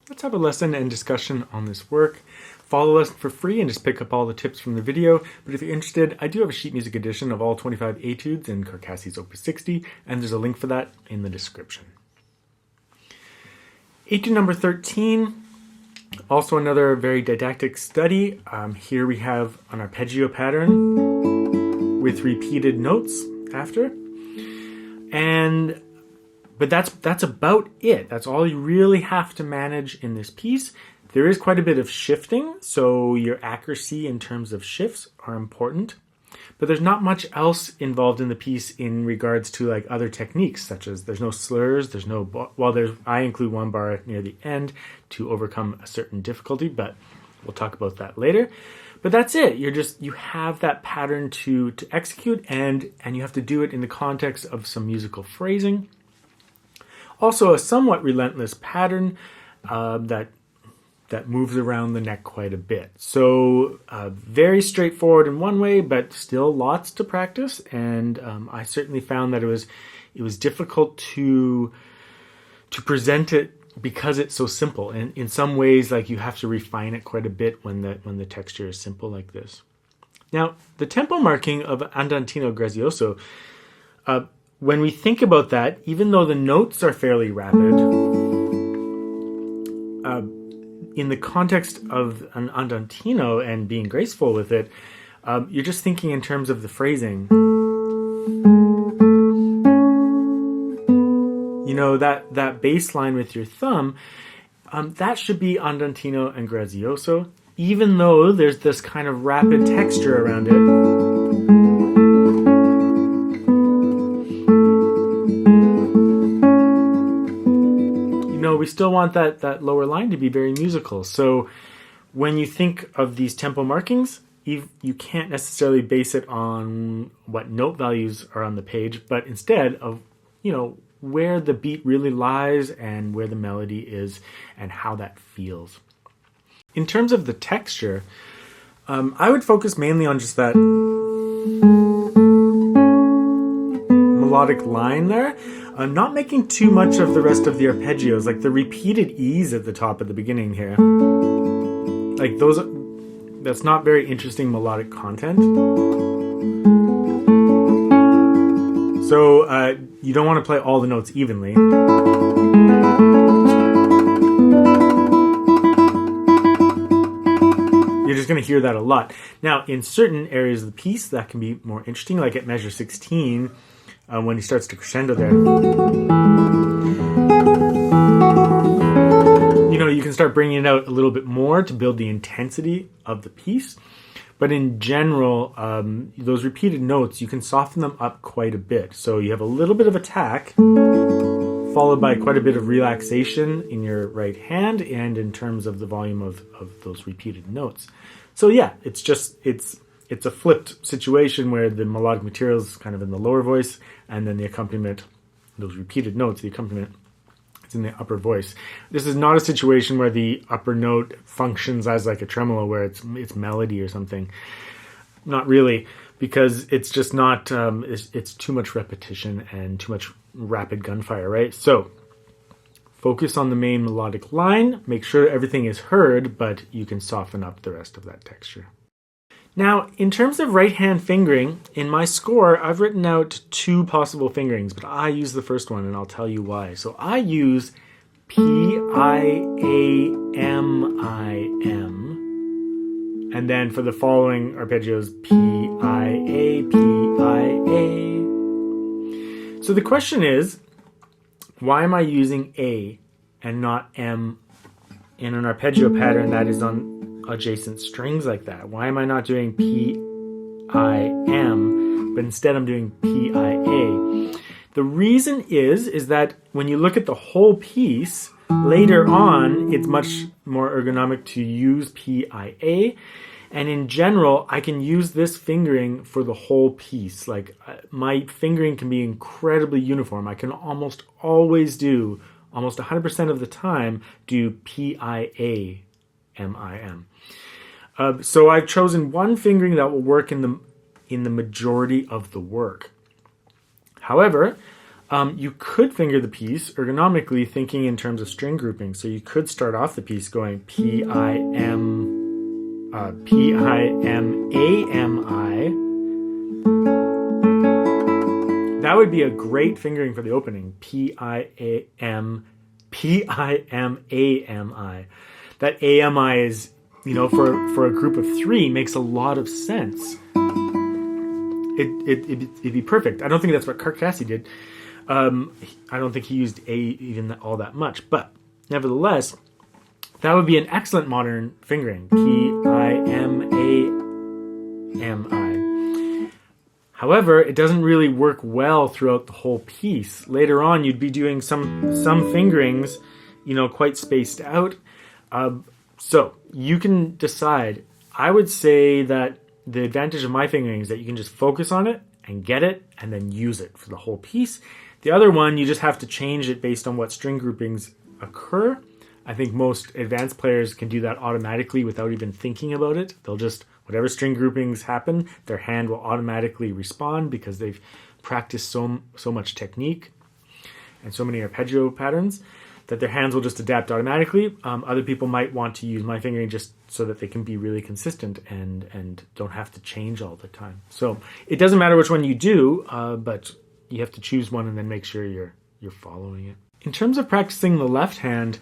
Let's have a lesson and discussion on this work. Follow the lesson for free and just pick up all the tips from the video. But if you're interested, I do have a sheet music edition of all 25 etudes in Carcassi's Op.60, and there's a link for that in the description. Etude number 13, also another very didactic study. Here we have an arpeggio pattern with repeated notes after. But that's about it. That's all you really have to manage in this piece. There is quite a bit of shifting, so your accuracy in terms of shifts are important. But there's not much else involved in the piece in regards to like other techniques, such as there's no slurs, there's no, I include one bar near the end to overcome a certain difficulty, but we'll talk about that later. But that's it. You have that pattern to execute, and you have to do it in the context of some musical phrasing. Also a somewhat relentless pattern that moves around the neck quite a bit. So very straightforward in one way, but still lots to practice. And I certainly found that it was difficult to present it because it's so simple. And in some ways, like you have to refine it quite a bit when the texture is simple like this. Now, the tempo marking of Andantino grazioso, when we think about that, even though the notes are fairly rapid, in the context of an Andantino and being graceful with it, you're just thinking in terms of the phrasing. You know, that bass line with your thumb, that should be Andantino and grazioso, even though there's this kind of rapid texture around it. We still want that lower line to be very musical. So when you think of these tempo markings, you can't necessarily base it on what note values are on the page, but instead of, where the beat really lies and where the melody is and how that feels. In terms of the texture, I would focus mainly on just that melodic line there. Not making too much of the rest of the arpeggios, like the repeated E's at the top at the beginning here. Like that's not very interesting melodic content. So you don't want to play all the notes evenly. You're just going to hear that a lot. Now, in certain areas of the piece, that can be more interesting, like at measure 16, when he starts to crescendo there. You can start bringing it out a little bit more to build the intensity of the piece. But in general, those repeated notes, you can soften them up quite a bit. So you have a little bit of attack, followed by quite a bit of relaxation in your right hand and in terms of the volume of those repeated notes. So yeah, it's a flipped situation where the melodic material is kind of in the lower voice, and then the accompaniment, those repeated notes, the accompaniment, it's in the upper voice. This is not a situation where the upper note functions as like a tremolo where it's melody or something. Not really, because it's just not, it's too much repetition and too much rapid gunfire, right? So focus on the main melodic line, make sure everything is heard, but you can soften up the rest of that texture. Now, in terms of right hand fingering, in my score, I've written out 2 possible fingerings, but I use the first one, and I'll tell you why. So I use P-I-A-M-I-M, and then for the following arpeggios, P-I-A, P-I-A. So the question is, why am I using A and not M in an arpeggio pattern that is on adjacent strings like that? Why am I not doing P-I-M, but instead I'm doing P-I-A? The reason is that when you look at the whole piece, later on, it's much more ergonomic to use P-I-A. And in general, I can use this fingering for the whole piece. Like, my fingering can be incredibly uniform. I can almost always do, almost 100% of the time, do P-I-A-M-I-M. So I've chosen one fingering that will work in the majority of the work. However, you could finger the piece ergonomically, thinking in terms of string grouping. So you could start off the piece going P-I-M, P-I-M-A-M-I. That would be a great fingering for the opening. P-I-A-M, P-I-M-A-M-I. That A-M-I is, for a group of 3 makes a lot of sense. It'd be perfect. I don't think that's what Carcassi did. I don't think he used A even all that much. But nevertheless, that would be an excellent modern fingering. P-I-M-A-M-I. However, it doesn't really work well throughout the whole piece. Later on, you'd be doing some fingerings, quite spaced out. So you can decide. I would say that the advantage of my fingering is that you can just focus on it and get it and then use it for the whole piece. The other one, you just have to change it based on what string groupings occur. I think most advanced players can do that automatically without even thinking about it. They'll just, whatever string groupings happen, their hand will automatically respond because they've practiced so much technique and so many arpeggio patterns that their hands will just adapt automatically. Other people might want to use my fingering just so that they can be really consistent and don't have to change all the time. So it doesn't matter which one you do, but you have to choose one and then make sure you're following it. In terms of practicing the left hand,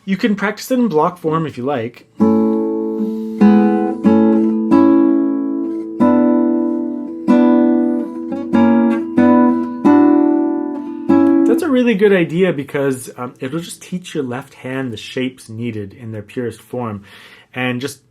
you can practice it in block form if you like. That's a really good idea because it'll just teach your left hand the shapes needed in their purest form. And just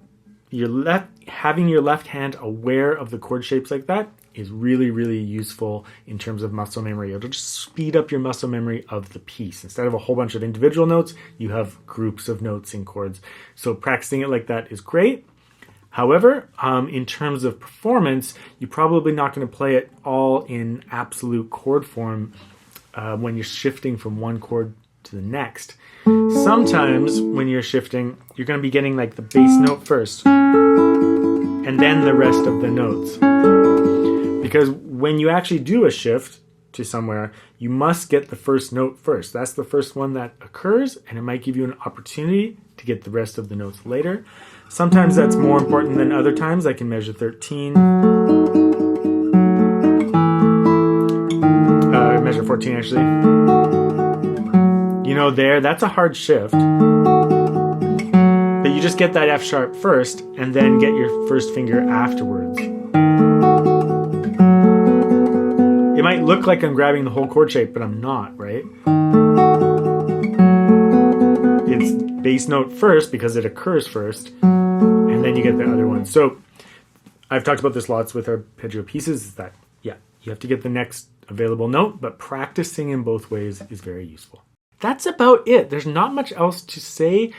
having your left hand aware of the chord shapes like that is really, really useful in terms of muscle memory. It'll just speed up your muscle memory of the piece. Instead of a whole bunch of individual notes, you have groups of notes in chords. So practicing it like that is great. However, in terms of performance, you're probably not going to play it all in absolute chord form when you're shifting from one chord to the next. Sometimes when you're shifting, you're going to be getting like the bass note first and then the rest of the notes. Because when you actually do a shift to somewhere, you must get the first note first. That's the first one that occurs, and it might give you an opportunity to get the rest of the notes later. Sometimes that's more important than other times. I can measure 13. Measure 14 actually. That's a hard shift. But you just get that F sharp first and then get your first finger afterwards. It might look like I'm grabbing the whole chord shape, but I'm not, right? It's bass note first because it occurs first, and then you get the other one. So I've talked about this lots with arpeggio pieces, is that, you have to get the next available note, but practicing in both ways is very useful. That's about it. There's not much else to say.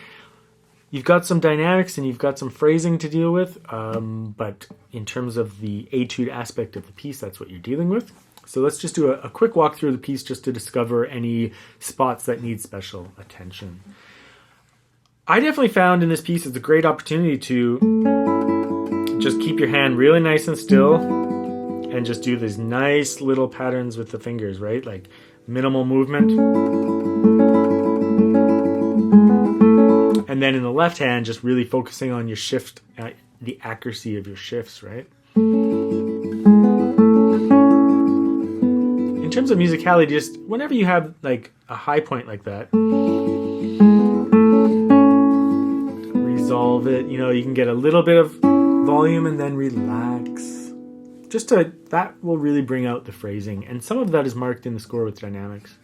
You've got some dynamics and you've got some phrasing to deal with, but in terms of the etude aspect of the piece, that's what you're dealing with. So let's just do a quick walk through the piece just to discover any spots that need special attention. I definitely found in this piece it's a great opportunity to just keep your hand really nice and still and just do these nice little patterns with the fingers, right? Like minimal movement. And then in the left hand, just really focusing on your shift the accuracy of your shifts, right? In terms of musicality, just whenever you have like a high point like that, resolve it. You know, you can get a little bit of volume and then relax. That will really bring out the phrasing. And some of that is marked in the score with dynamics.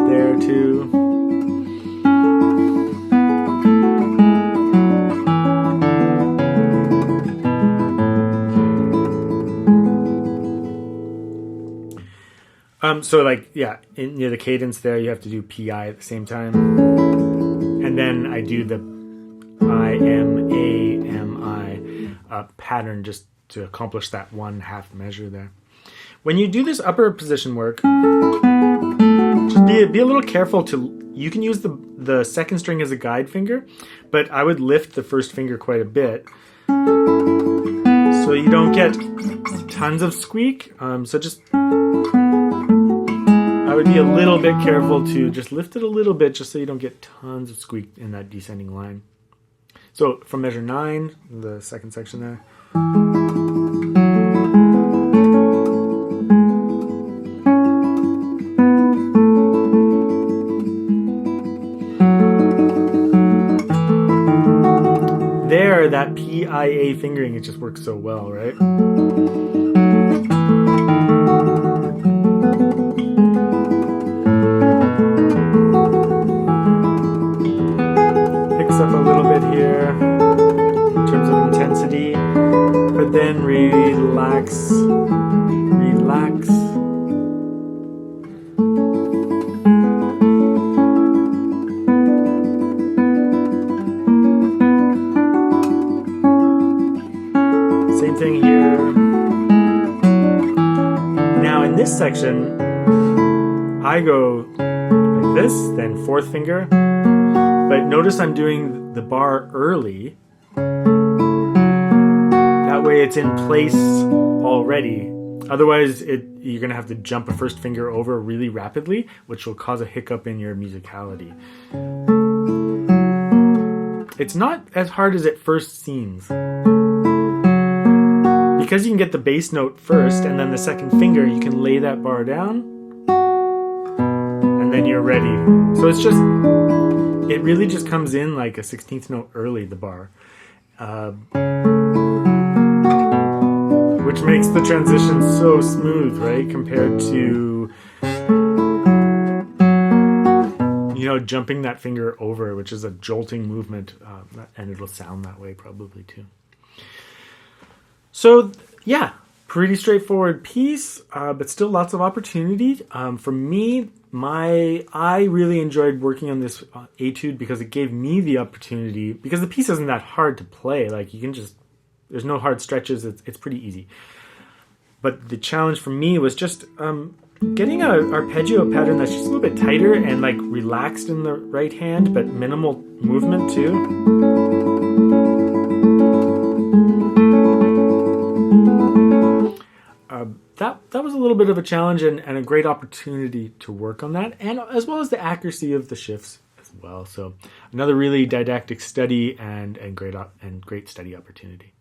There too. So like, yeah, near the cadence there, you have to do PI at the same time. And then I do the I pattern just to accomplish that 1/2 measure there. When you do this upper position work, just be a little careful you can use the second string as a guide finger, but I would lift the first finger quite a bit so you don't get tons of squeak. So just I would be a little bit careful to just lift it a little bit just so you don't get tons of squeak in that descending line. So from measure 9, the second section there. There, that PIA fingering, it just works so well, right? Up a little bit here in terms of intensity, but then relax. Same thing here. Now in this section, I go like this, then 4th finger. But notice I'm doing the bar early. That way it's in place already. Otherwise, you're going to have to jump a first finger over really rapidly, which will cause a hiccup in your musicality. It's not as hard as it first seems. Because you can get the bass note first and then the second finger, you can lay that bar down and then you're ready. So it really just comes in like a 16th note early, the bar. Which makes the transition so smooth, right? Compared to, jumping that finger over, which is a jolting movement, and it'll sound that way probably too. So, yeah, pretty straightforward piece, but still lots of opportunity. For me, I really enjoyed working on this etude because it gave me the opportunity, because the piece isn't that hard to play. Like you can there's no hard stretches. It's pretty easy. But the challenge for me was just getting an arpeggio pattern that's just a little bit tighter and like relaxed in the right hand, but minimal movement too. That was a little bit of a challenge and a great opportunity to work on that, and as well as the accuracy of the shifts as well. So another really didactic study and great study opportunity.